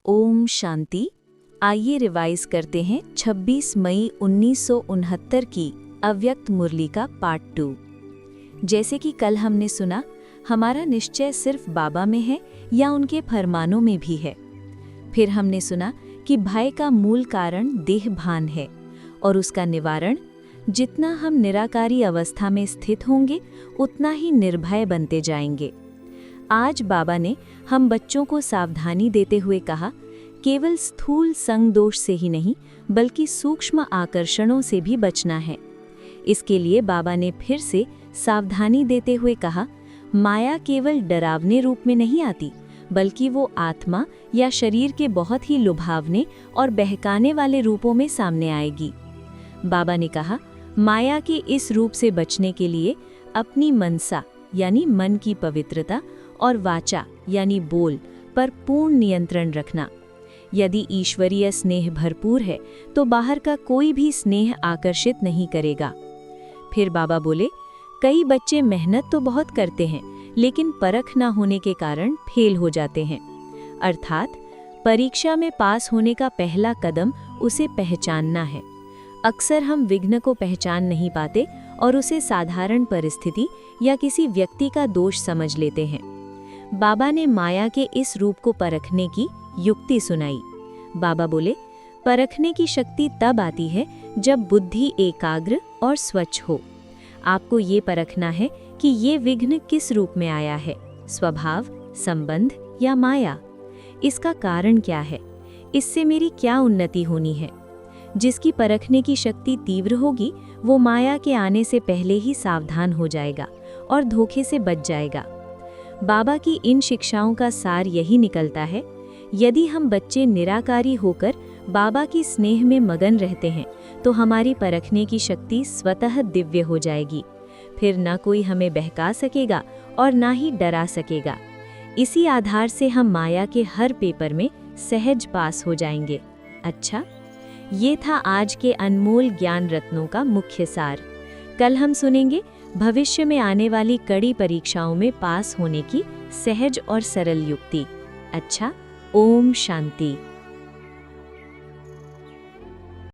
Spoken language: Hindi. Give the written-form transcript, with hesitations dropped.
ओम शांति। आइए रिवाइज करते हैं 26 मई 1969 की अव्यक्त मुरली का पार्ट 2। जैसे कि कल हमने सुना, हमारा निश्चय सिर्फ बाबा में है या उनके फरमानों में भी है। फिर हमने सुना कि भय का मूल कारण देह भान है और उसका निवारण, जितना हम निराकारी अवस्था में स्थित होंगे उतना ही निर्भय बनते जाएंगे। आज बाबा ने हम बच्चों को सावधानी देते हुए कहा, केवल स्थूल संग दोष से ही नहीं बल्कि सूक्ष्म आकर्षणों से भी बचना है। इसके लिए बाबा ने फिर से सावधानी देते हुए कहा, माया केवल डरावने रूप में नहीं आती बल्कि वो आत्मा या शरीर के बहुत ही लुभावने और बहकाने वाले रूपों में सामने आएगी। बाबा ने कहा, माया के इस रूप से बचने के लिए अपनी मनसा यानी मन की पवित्रता और वाचा यानी बोल पर पूर्ण नियंत्रण रखना। यदि ईश्वरीय स्नेह भरपूर है तो बाहर का कोई भी स्नेह आकर्षित नहीं करेगा। फिर बाबा बोले, कई बच्चे मेहनत तो बहुत करते हैं लेकिन परख न होने के कारण फेल हो जाते हैं। अर्थात परीक्षा में पास होने का पहला कदम उसे पहचानना है। अक्सर हम विघ्न को पहचान नहीं पाते और उसे साधारण परिस्थिति या किसी व्यक्ति का दोष समझ लेते हैं। बाबा ने माया के इस रूप को परखने की युक्ति सुनाई। बाबा बोले, परखने की शक्ति तब आती है जब बुद्धि एकाग्र और स्वच्छ हो। आपको ये परखना है कि ये विघ्न किस रूप में आया है, स्वभाव, संबंध या माया। इसका कारण क्या है, इससे मेरी क्या उन्नति होनी है। जिसकी परखने की शक्ति तीव्र होगी वो माया के आने से पहले ही सावधान हो जाएगा और धोखे से बच जाएगा। बाबा की इन शिक्षाओं का सार यही निकलता है, यदि हम बच्चे निराकारी होकर बाबा की स्नेह में मगन रहते हैं तो हमारी परखने की शक्ति स्वतः दिव्य हो जाएगी। फिर न कोई हमें बहका सकेगा और ना ही डरा सकेगा। इसी आधार से हम माया के हर पेपर में सहज पास हो जाएंगे। अच्छा, ये था आज के अनमोल ज्ञान रत्नों का मुख्य सार। कल हम सुनेंगे भविष्य में आने वाली कड़ी परीक्षाओं में पास होने की सहज और सरल युक्ति। अच्छा, ओम शांति।